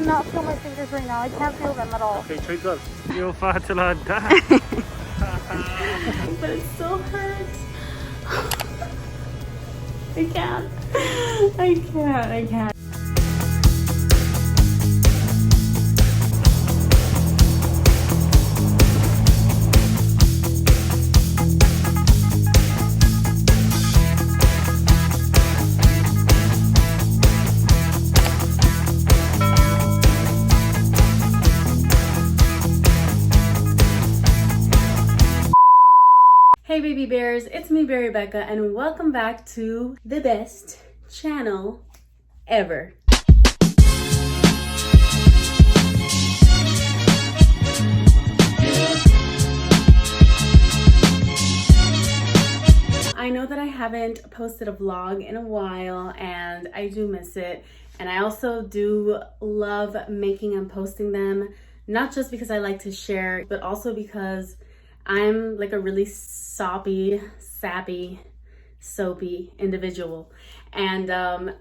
cannot feel my fingers right now. I can't feel them at all. Okay, try gloves. You'll fight till I die. But it still hurts. I can't. I can't. Hey baby bears, it's me BearyBecca and welcome back to the best channel ever. I know that I haven't posted a vlog in a while and I do miss it, and I also do love making and posting them, not just because I like to share, but also because I'm like a really sappy, soapy individual, and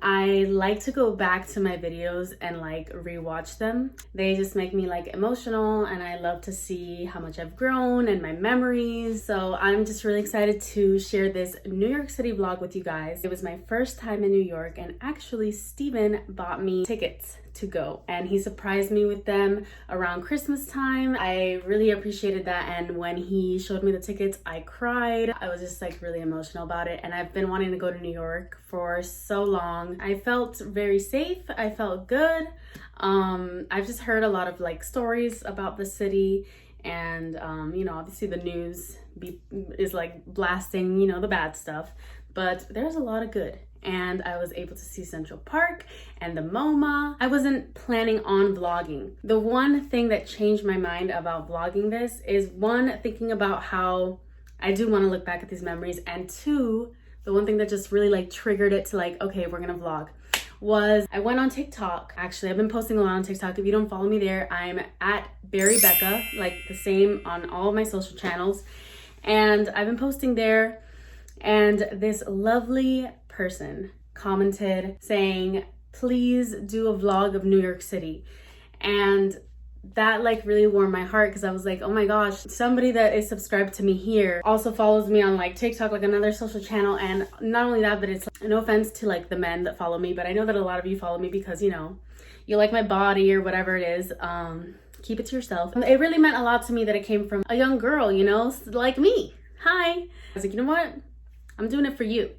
I like to go back to my videos and like rewatch them. They just make me like emotional, and I love to see how much I've grown and my memories. So I'm just really excited to share this New York City vlog with you guys. It was my first time in New York, and actually Steven bought me tickets to go, and he surprised me with them around Christmas time. I really appreciated that, and when he showed me the tickets, I cried. I was just like really emotional about it, and I've been wanting to go to New York for so long. I felt very safe. I felt good. I've just heard a lot of like stories about the city, and you know, obviously the news is like blasting, you know, the bad stuff, but there's a lot of good. And I was able to see Central Park and the MoMA. I wasn't planning on vlogging. The one thing that changed my mind about vlogging this is, one, thinking about how I do want to look back at these memories, and two, the one thing that just really like triggered it to like, okay, we're gonna vlog, was I went on TikTok. Actually, I've been posting a lot on TikTok. If you don't follow me there, I'm at BearyBecca, like the same on all of my social channels. And I've been posting there, and this lovely person commented saying, please do a vlog of New York City. And that like really warmed my heart, because I was like, oh my gosh, somebody that is subscribed to me here also follows me on like TikTok, like another social channel. And not only that, but it's like, no offense to like the men that follow me, but I know that a lot of you follow me because, you know, you like my body or whatever it is. Keep it to yourself. It really meant a lot to me that it came from a young girl, you know, like me. Hi. I was like, you know what? I'm doing it for you.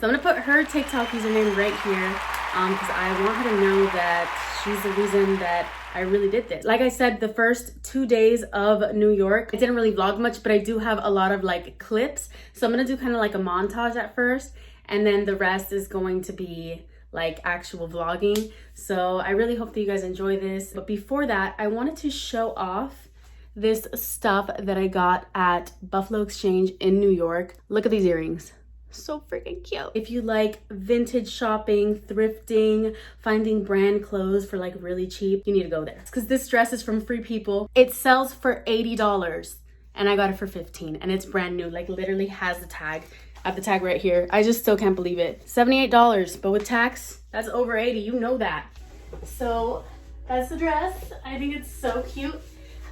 So I'm gonna put her TikTok username right here, because I want her to know that she's the reason that I really did this. Like I said, the first 2 days of New York, I didn't really vlog much, but I do have a lot of like clips. So I'm gonna do kind of like a montage at first, and then the rest is going to be like actual vlogging. So I really hope that you guys enjoy this. But before that, I wanted to show off this stuff that I got at Buffalo Exchange in New York. Look at these earrings. So freaking cute. If you like vintage shopping, thrifting, finding brand clothes for like really cheap, you need to go there. Because this dress is from Free People. It sells for $80 and I got it for $15, and it's brand new. Like literally has the tag. I have the tag right here. I just still can't believe it. $78, but with tax, that's over 80. You know that. So that's the dress. I think it's so cute.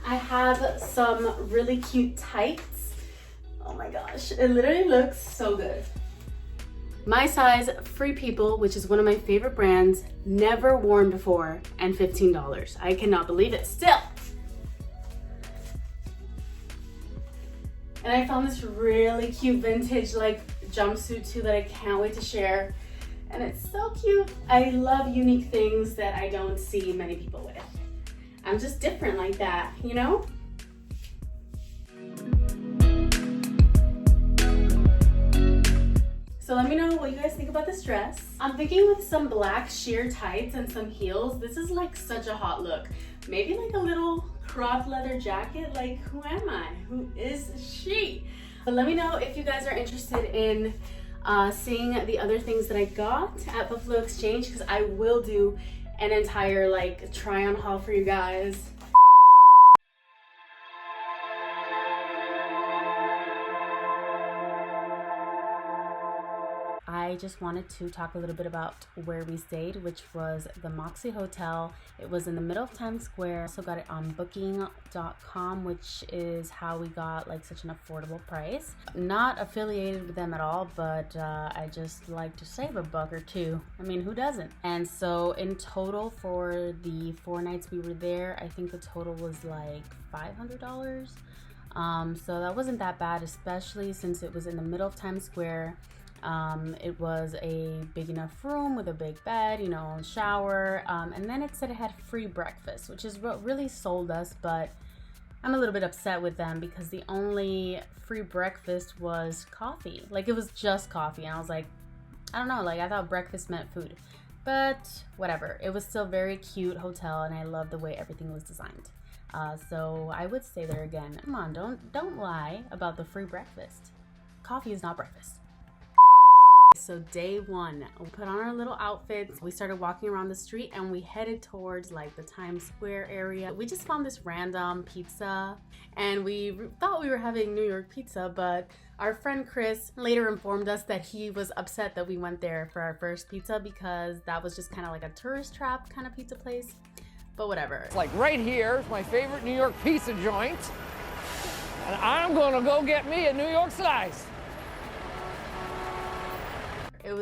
I have some really cute tights. Oh my gosh, it literally looks so good. My size, Free People, which is one of my favorite brands, never worn before, and $15. I cannot believe it still. And I found this really cute vintage like jumpsuit too that I can't wait to share. And it's so cute. I love unique things that I don't see many people with. I'm just different like that, you know? So let me know what you guys think about this dress. I'm thinking with some black sheer tights and some heels. This is like such a hot look. Maybe like a little cropped leather jacket. Like, who am I? Who is she? But let me know if you guys are interested in seeing the other things that I got at Buffalo Exchange, because I will do an entire like try on haul for you guys. I just wanted to talk a little bit about where we stayed, which was the Moxie Hotel. It was in the middle of Times Square. Also got it on booking.com, which is how we got like such an affordable price. Not affiliated with them at all, but I just like to save a buck or two. I mean, who doesn't? And so in total for the 4 nights we were there, I think the total was like $500. So that wasn't that bad, especially since it was in the middle of Times Square. It was a big enough room with a big bed, you know, shower, and then it said it had free breakfast, which is what really sold us, but I'm a little bit upset with them because the only free breakfast was coffee. Like, it was just coffee, and I was like, I don't know, like, I thought breakfast meant food, but whatever. It was still a very cute hotel, and I love the way everything was designed. So I would stay there again. Come on, don't lie about the free breakfast. Coffee is not breakfast. So day 1, we put on our little outfits. We started walking around the street and we headed towards like the Times Square area. We just found this random pizza and we thought we were having New York pizza, but our friend Chris later informed us that he was upset that we went there for our first pizza because that was just kind of like a tourist trap kind of pizza place. But whatever. It's like right here is my favorite New York pizza joint, and I'm gonna go get me a New York slice. It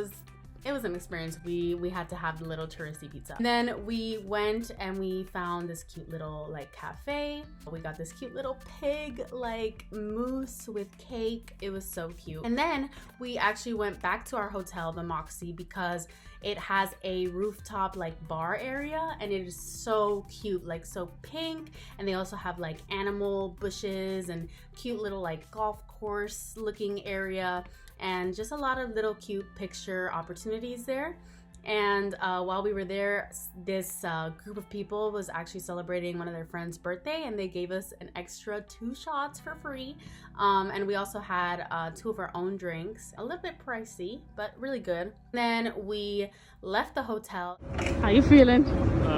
was an experience. We had to have the little touristy pizza. And then we went and we found this cute little like cafe. We got this cute little pig like mousse with cake. It was so cute. And then we actually went back to our hotel, the Moxie, because it has a rooftop like bar area and it is so cute, like so pink. And they also have like animal bushes and cute little like golf course looking area, and just a lot of little cute picture opportunities there. And while we were there, this group of people was actually celebrating one of their friends' birthday, and they gave us an extra 2 shots for free. And we also had 2 of our own drinks, a little bit pricey, but really good. Then we left the hotel. How you feeling?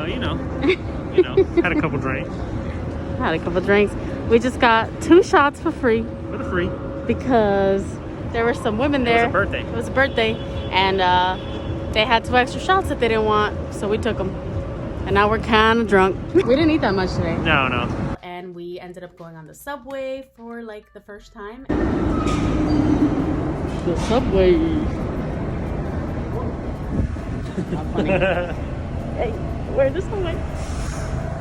You know, had a couple drinks. Had a couple drinks. We just got 2 shots for free. For the free. Because there were some women there. It was a birthday. It was a birthday, and they had 2 extra shots that they didn't want, so we took them. And now we're kind of drunk. We didn't eat that much today. No. And we ended up going on the subway for like the first time. The subway. Not funny. Hey, where this way?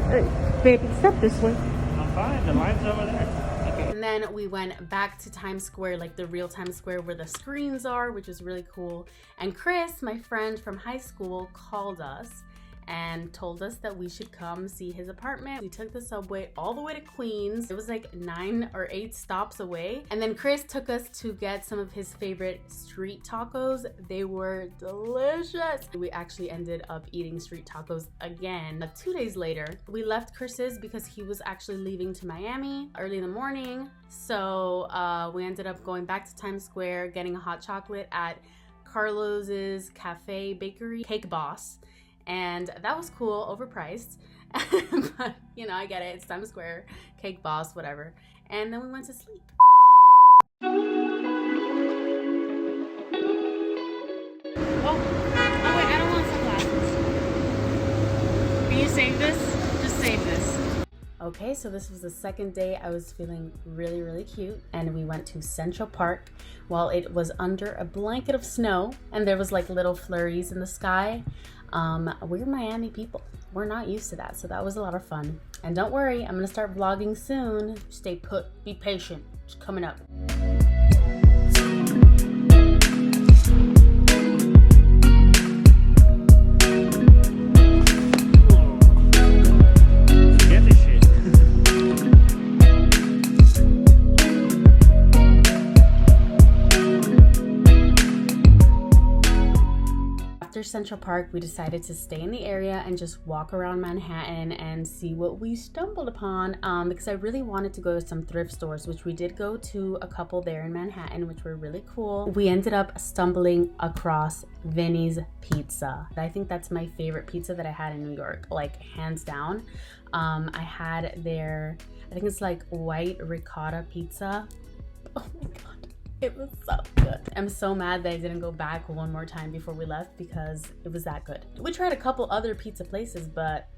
Hey, baby, step this way. I'm fine. The line's over there. And then we went back to Times Square, like the real Times Square where the screens are, which was really cool. And Chris, my friend from high school, called us and told us that we should come see his apartment. We took the subway all the way to Queens. It was like 9 or 8 stops away. And then Chris took us to get some of his favorite street tacos. They were delicious. We actually ended up eating street tacos again. 2 days later, we left Chris's because he was actually leaving to Miami early in the morning. So we ended up going back to Times Square, getting a hot chocolate at Carlos's Cafe Bakery Cake Boss. And that was cool, overpriced. But, you know, I get it. It's Times Square, Cake Boss, whatever. And then we went to sleep. Oh, wait, I don't want sunglasses. Can you save this? Just save this. Okay, so this was the second day. I was feeling really, really cute. And we went to Central Park while it was under a blanket of snow. And there was like little flurries in the sky. We're Miami people. We're not used to that, so that was a lot of fun. And don't worry, I'm gonna start vlogging soon. Stay put, be patient. It's coming up. After Central Park, we decided to stay in the area and just walk around Manhattan and see what we stumbled upon, because I really wanted to go to some thrift stores, which we did go to a couple there in Manhattan, which were really cool. We ended up stumbling across Vinny's Pizza. I think that's my favorite pizza that I had in New York, like hands down. I had their, I think it's like white ricotta pizza. Oh my god. It was so good. I'm so mad that I didn't go back one more time before we left because it was that good. We tried a couple other pizza places, but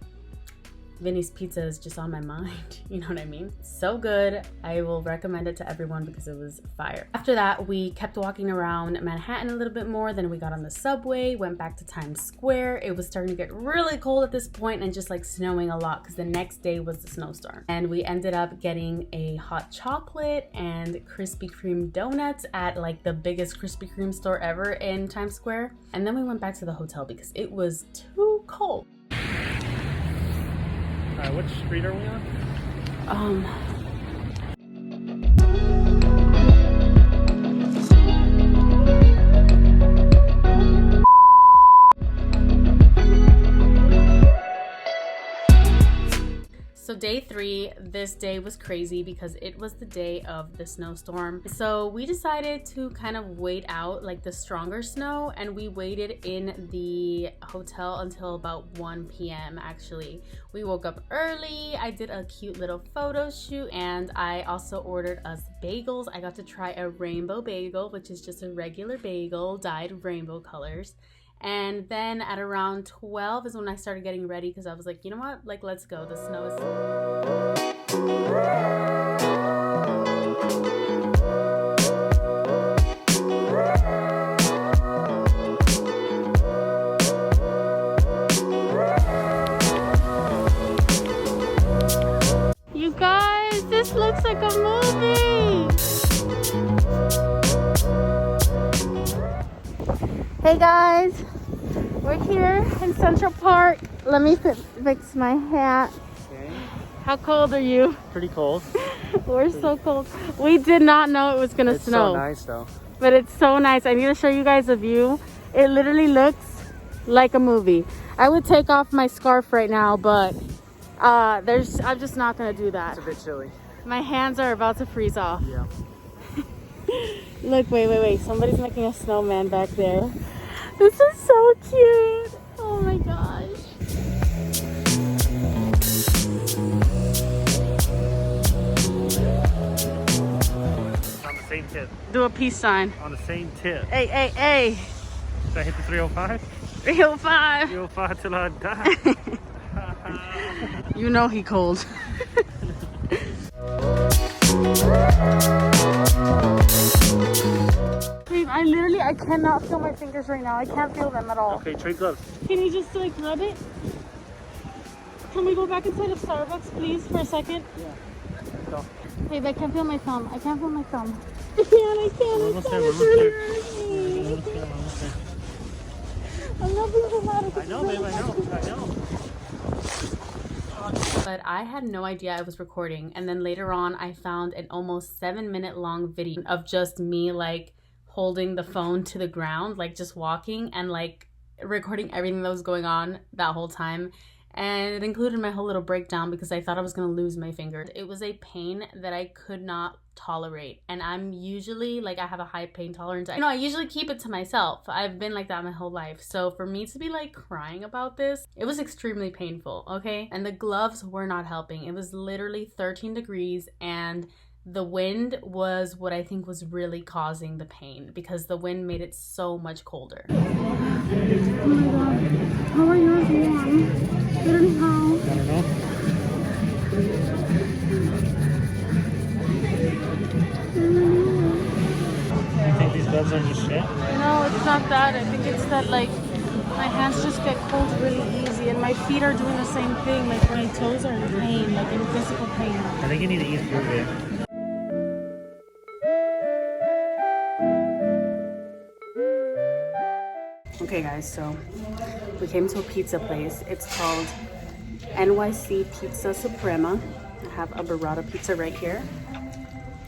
Vinny's Pizza is just on my mind. You know what I mean? So good. I will recommend it to everyone because it was fire. After that, we kept walking around Manhattan a little bit more. Then we got on the subway, went back to Times Square. It was starting to get really cold at this point and just like snowing a lot because the next day was the snowstorm. And we ended up getting a hot chocolate and Krispy Kreme donuts at like the biggest Krispy Kreme store ever in Times Square. And then we went back to the hotel because it was too cold. Alright, which street are we on? So day 3, this day was crazy because it was the day of the snowstorm. So we decided to kind of wait out like the stronger snow, and we waited in the hotel until about 1 p.m. actually. We woke up early, I did a cute little photo shoot, and I also ordered us bagels. I got to try a rainbow bagel, which is just a regular bagel dyed rainbow colors. And then at around 12 is when I started getting ready because I was like, you know what? Like, let's go. The snow is... You guys, this looks like a movie! Hey guys, we're here in Central Park. Let me fix my hat. Okay. How cold are you? Pretty cold. We're so cold. We did not know it was gonna snow. It's so nice though. But it's so nice. I need to show you guys a view. It literally looks like a movie. I would take off my scarf right now, but I'm just not gonna do that. It's a bit chilly. My hands are about to freeze off. Yeah. Look, wait. Somebody's making a snowman back there. This is so cute. Oh my gosh. On the same tip. Do a peace sign. On the same tip. Hey. Should I hit the 305? 305. 305 till I die. You know he cold. I cannot feel my fingers right now. I can't feel them at all. Okay, trade gloves. Can you just like rub it? Can we go back inside of Starbucks, please, for a second? Yeah. Go. Babe, I can't feel my thumb. I can't feel my thumb. I can't. It's really hurting. I'm not being dramatic. I know, babe. I know. But I had no idea I was recording, and then later on I found an almost 7-minute long video of just me like holding the phone to the ground, like just walking and like recording everything that was going on that whole time. And it included my whole little breakdown because I thought I was gonna lose my finger. It was a pain that I could not tolerate, and I'm usually like, I have a high pain tolerance. I usually keep it to myself. I've been like that my whole life. So for me to be like crying about this, it was extremely painful, okay? And the gloves were not helping. It was literally 13 degrees, and the wind was what I think was really causing the pain because the wind made it so much colder. Oh my god. How are yours warm? Literally how? I don't know. You think these gloves are just shit? No, it's not that. I think it's that like my hands just get cold really easy, and my feet are doing the same thing. Like my toes are in pain, like in physical pain. I think you need to ease through it. Okay guys, so we came to a pizza place. It's called NYC Pizza Suprema. I have a burrata pizza right here.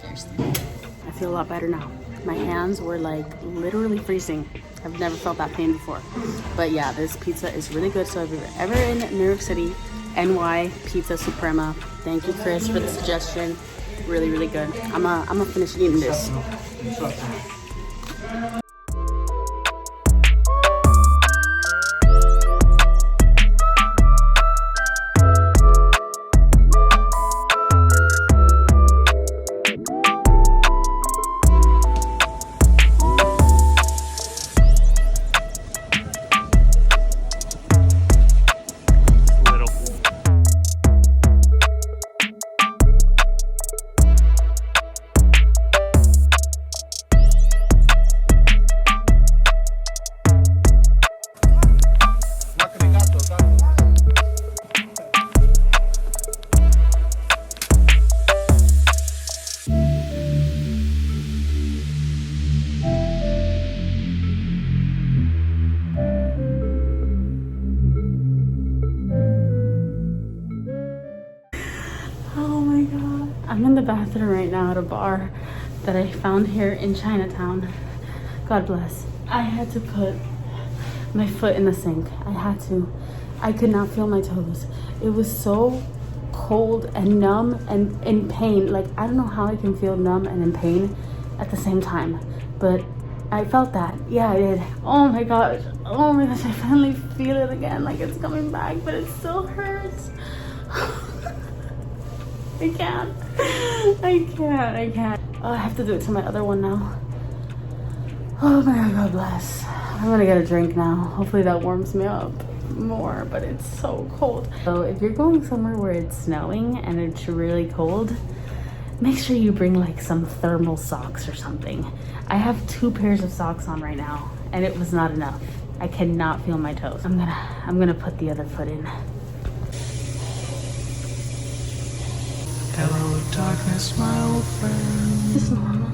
I feel a lot better now. My hands were like literally freezing. I've never felt that pain before. But yeah, this pizza is really good. So if you're ever in New York City, NY Pizza Suprema. Thank you, Chris, for the suggestion. Really, really good. I'm gonna finish eating this. bathroom right now at a bar that I found here in Chinatown. God bless. I had to put my foot in the sink. I had to. I could not feel my toes. It was so cold and numb and in pain. Like, I don't know how I can feel numb and in pain at the same time, but I felt that. Yeah, I did. Oh my gosh. Oh my gosh, I finally feel it again. Like, it's coming back, but it still hurts. I can't. Oh, I have to do it to my other one now. Oh my God, God bless. I'm gonna get a drink now. Hopefully that warms me up more, but it's so cold. So if you're going somewhere where it's snowing and it's really cold, make sure you bring like some thermal socks or something. I have 2 pairs of socks on right now and it was not enough. I cannot feel my toes. I'm gonna put the other foot in. Hello darkness, my old friend. It's normal.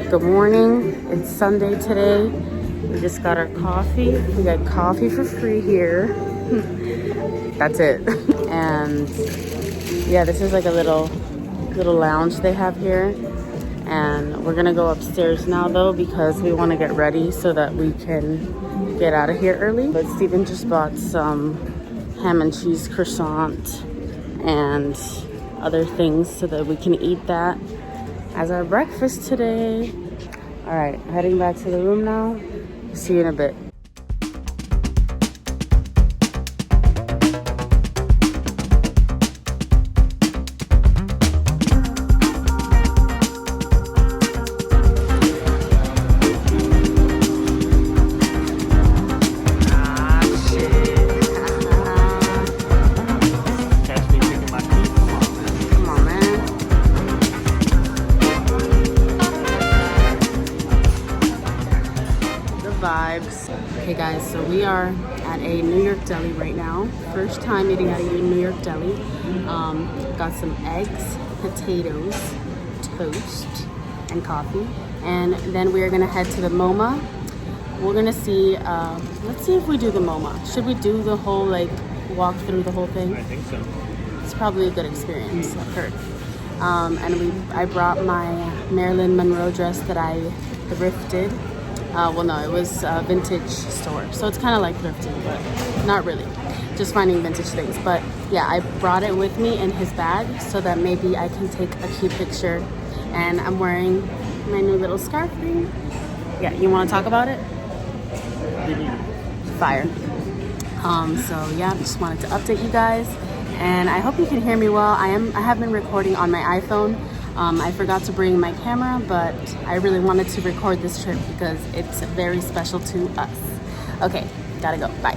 Good morning. It's Sunday today. We just got our coffee. We got coffee for free here. That's it. And yeah, this is like a little lounge they have here. And we're gonna go upstairs now though because we want to get ready so that we can get out of here early. But Steven just bought some ham and cheese croissant and other things so that we can eat that as our breakfast today. All right, heading back to the room now. See you in a bit. Vibes. Okay guys, so we are at a New York deli right now. First time eating at a New York deli. Got some eggs, potatoes, toast, and coffee. And then we are gonna head to the MoMA. We're gonna see, let's see if we do the MoMA. Should we do the whole, like, walk through the whole thing? I think so. It's probably a good experience, I've heard. I brought my Marilyn Monroe dress that I thrifted. Well, no, it was a vintage store. So it's kind of like thrifting, but not really. Just finding vintage things. But yeah, I brought it with me in his bag so that maybe I can take a cute picture. And I'm wearing my new little scarf thing. Yeah, you want to talk about it? Fire. So yeah, just wanted to update you guys. And I hope you can hear me well. I have been recording on my iPhone. I forgot to bring my camera, but I really wanted to record this trip because it's very special to us. Okay, gotta go. Bye.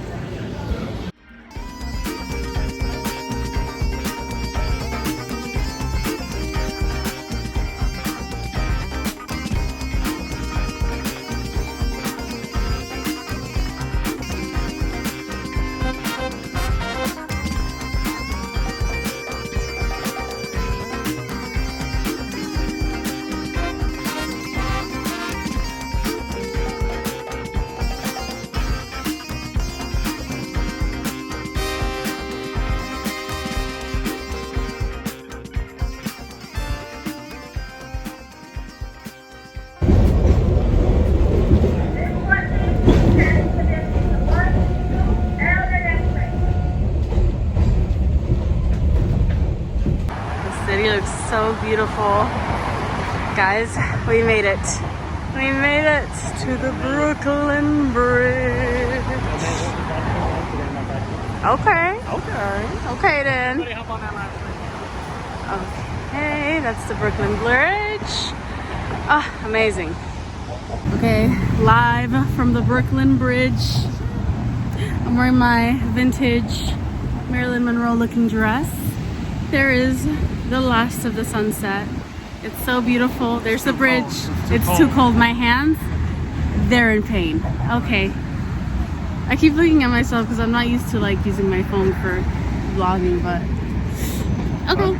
So beautiful. Guys, we made it. We made it to the Brooklyn Bridge. Okay. Okay then. Okay. Hey, that's the Brooklyn Bridge. Ah, amazing. Okay, live from the Brooklyn Bridge. I'm wearing my vintage Marilyn Monroe looking dress. There is the last of the sunset. It's so beautiful. There's the bridge. It's too cold. My hands, they're in pain. Okay. I keep looking at myself because I'm not used to like using my phone for vlogging, but okay.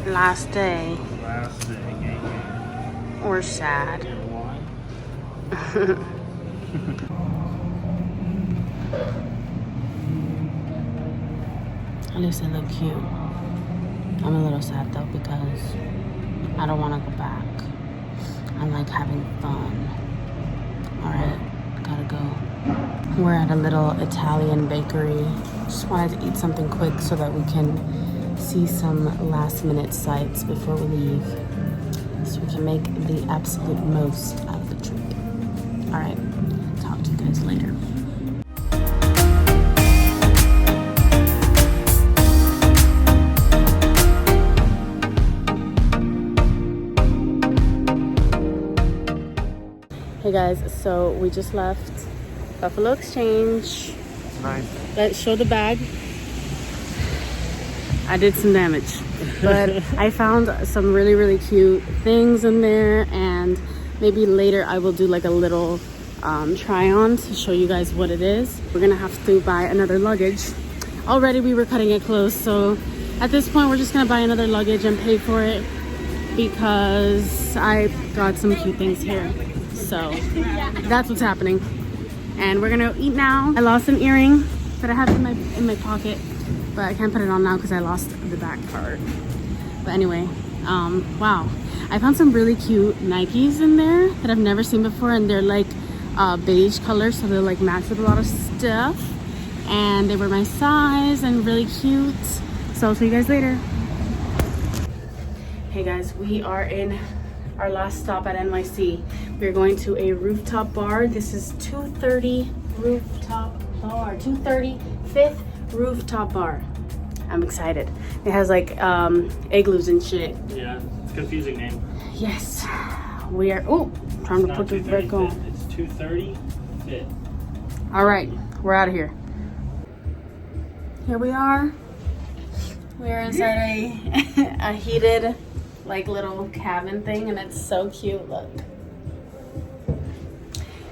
Last day. Last day, gang. Or sad. At least I look cute. I'm a little sad though because I don't want to go back. I'm like having fun. Alright, gotta go. We're at a little Italian bakery. Just wanted to eat something quick so that we can see some last minute sights before we leave. So we can make the absolute most out of the trip. Alright, talk to you guys later. Hey guys, so we just left Buffalo Exchange. Nice. Let's show the bag. I did some damage, but I found some really, really cute things in there, and maybe later I will do like a little try on to show you guys what it is. We're gonna have to buy another luggage. Already we were cutting it close, so at this point we're just gonna buy another luggage and pay for it because I got some cute things here. So that's what's happening, and we're gonna eat now. I lost an earring that I have in my pocket, but I can't put it on now because I lost the back part. But anyway, wow, I found some really cute Nikes in there that I've never seen before, and they're like beige color, so they're like matched with a lot of stuff, and they were my size and really cute. So I'll see you guys later. Hey guys, we are in our last stop at NYC. We're going to a rooftop bar. This is 230 rooftop bar, 230 5th rooftop bar. I'm excited. It has like igloos and shit. Yeah, it's a confusing name. Yes, we are. Oh, trying to put the back on. It's 230 fit. All right, we're out of here. Here we are. We are inside a heated like little cabin thing, and it's so cute. Look,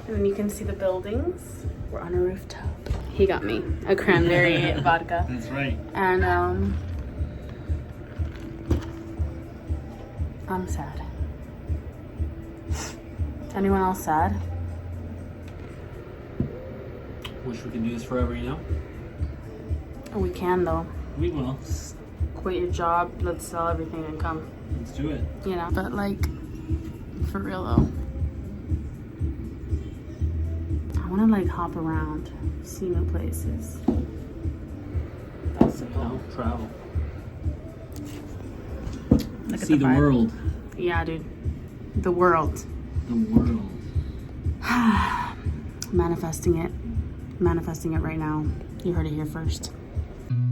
and then you can see the buildings. We're on a rooftop. He got me a cranberry vodka. That's right. And I'm sad. Anyone else sad? Wish we could do this forever, you know? We can though. We will. Quit your job, let's sell everything and come. Let's do it. You know, but like, for real though. I wanna like hop around, see new places. That's the goal. Travel. Look at See the vibe. world. Yeah, dude. The world. The world. Manifesting it. Manifesting it right now. You heard it here first.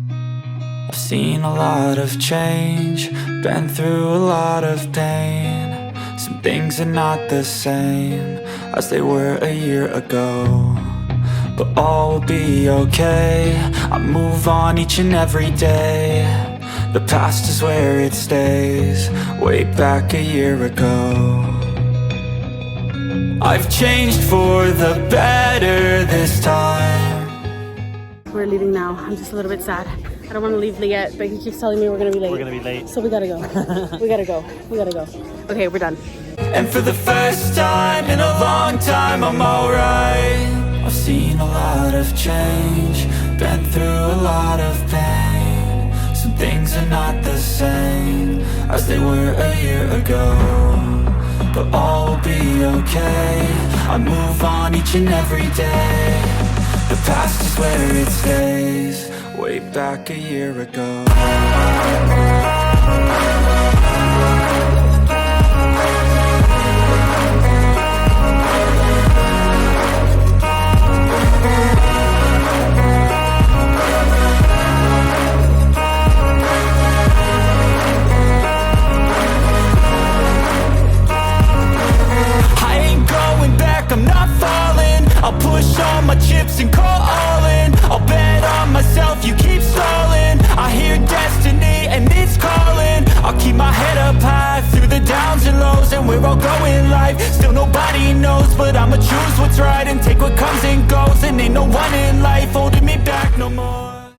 I've seen a lot of change, been through a lot of pain. Some things are not the same as they were a year ago, but all will be okay. I move on each and every day. The past is where it stays, way back a year ago. I've changed for the better this time. We're leaving now. I'm just a little bit sad. I don't want to leave yet, but he keeps telling me we're gonna be late. We're gonna be late. So we gotta go. We gotta go. We gotta go. Okay, we're done. And for the first time in a long time, I'm alright. I've seen a lot of change, been through a lot of pain. Some things are not the same as they were a year ago, but all will be okay. I move on each and every day. The past is where it stays, way back a year ago. I'm not falling. I'll push all my chips and call all in. I'll bet on myself, you keep stalling. I hear destiny and it's calling. I'll keep my head up high through the downs and lows, and we're all going life. Still nobody knows, but I'ma choose what's right and take what comes and goes. And ain't no one in life holding me back no more.